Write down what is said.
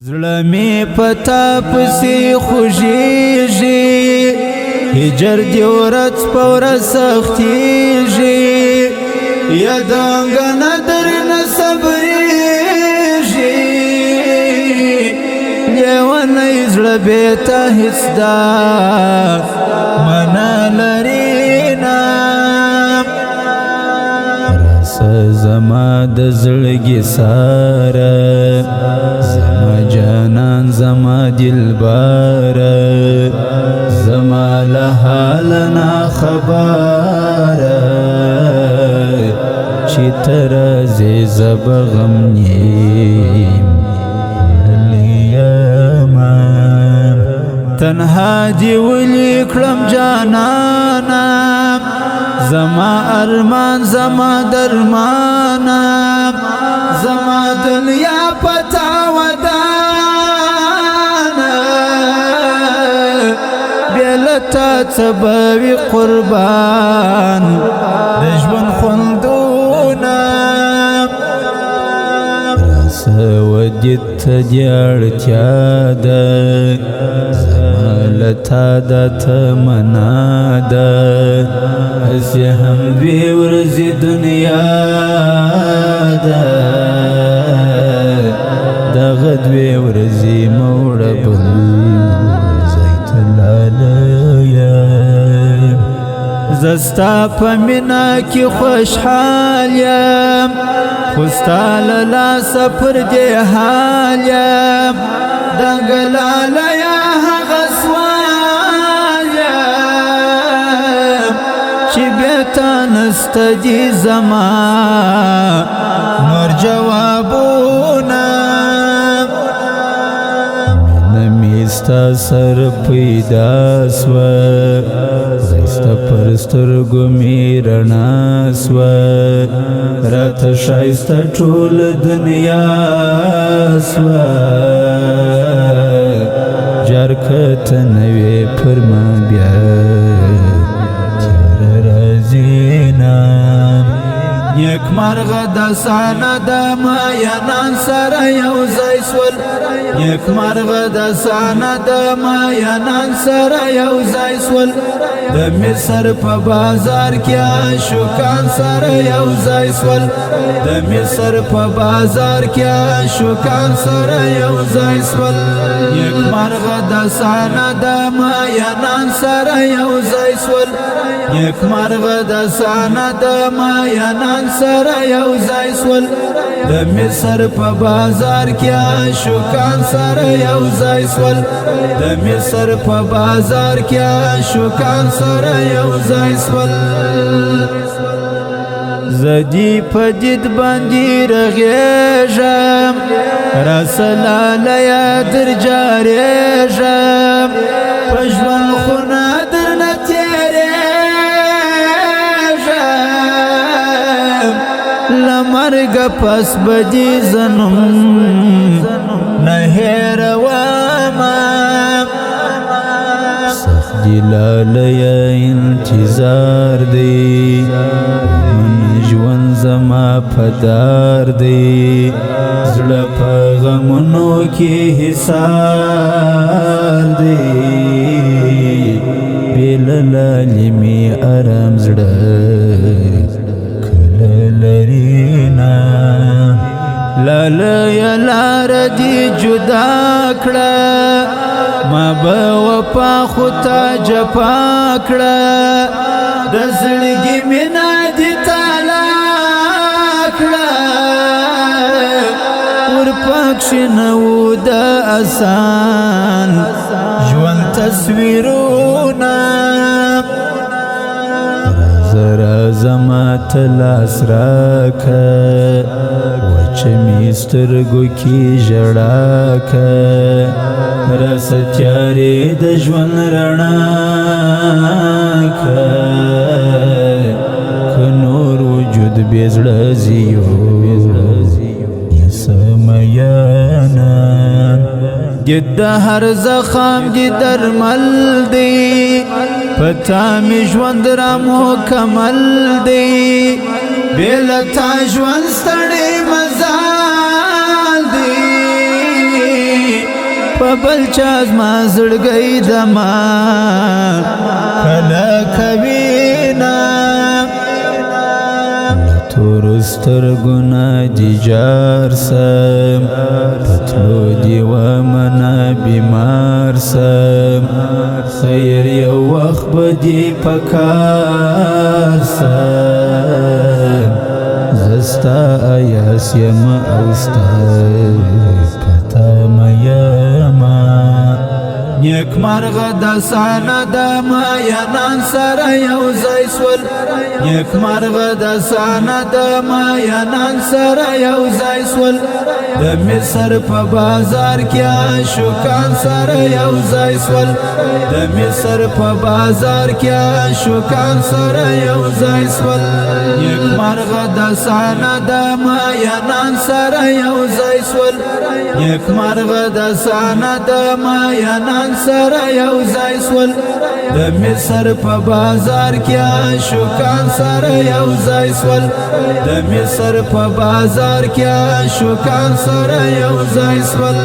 زړه می پتا پسې خوږیږي هجر دی ورځ په ورځ سختیږي یادنګ درنه صبریږي لیونی زړه بې ته هېڅ دا منه لري نه راسه زما د زړګي ساره زما جانان زما دلباره زما له حال نه خبره چې ته راځې زه به غمګین تنها دی ولی کړم جانانا زما ارمان زما درمانا زما دنیا پتا ودانا بیلتا تبوی قربان دجبن خوندونا ودیت دیارتیا دا زمالتا دا تمنا دا اسی هم بی ورزی دنیا دا دا غد بی ورزی موڑا بل زیت لالیا زستا پا منا کی خوشحال یم خوستا للاسا پر دی حال یم دنگلالا یا غسوال یم چی بیتا نستا دی زمان نور جوابونا نمیستا سر پیدا سوا زیستا پرسترگو میرنا سوا رات شایستا ټول دنیا سوا جارکت نوی پرما بیا تیار رازینا یک مرغ دسانا دما ینان سر یوزای سول یک مرغ دسانا دما ینان سر یوزای سول د مصر په بازار کې عاشقان سره یوځای سول د مصر په بازار کې عاشقان سره یوځای سول یک مرغ د سانه د ماینان سره یوځای سول یک مرغ د سانه د ماینان سره یوځای سول د مصر په بازار کې عاشقان سره یوځای سول د مصر په بازار کې عاشقان سره یوځای سول زدی پدید باندې رغېږم راسلاله در جارېږم په ژوند خونه درنه تېرېږم له مرګه پس به دې زنم نه هېرومه دلاله انتظار دی من ژوند زما پدار دی زړه په غمونو کې حصار دی بېله لالې مې ارام زړه کله لري نه لاله یا لاره دې جدا کړه ما به وفا خو تا جفا کړه د زړګي مینه دې تالا کړه ورپکښې نه وو د اسان ژوند تصویرونه راځه ماته لاس راکه وچه مې سترګو کې ژړا که راسه تیارې د ژوند رڼا که نور وجود بې زړه زیو څه میانه د هر زخم دې درمل دی پتا مې ژوند را مکمل دی بې له تا ژوند ستړی مزال دی په بل چا زما زړګی دما کله کوینا تور سترګونه دی جار سم پتلو دی ومنا بیمار سم خیر یو وخت بدی پکار سم زستا ایاس یم اوستا پتا میما نیک مرغ د سانه د ماینان سره یو ځای سول نیک مرغ د سانه د ماینان سره یو ځای سول د مصر په بازار کې عاشقان سره یو ځای سول د مصر په بازار کې عاشقان سره یو ځای سول نیک مرغ د سانه د ماینان سره یو ځای سول نیک مرغ د سانه د ماینان سره یو ځای سول د مصر په بازار کې عاشقان سره یو ځای سول د مصر په بازار کې عاشقان سره یو ځای سول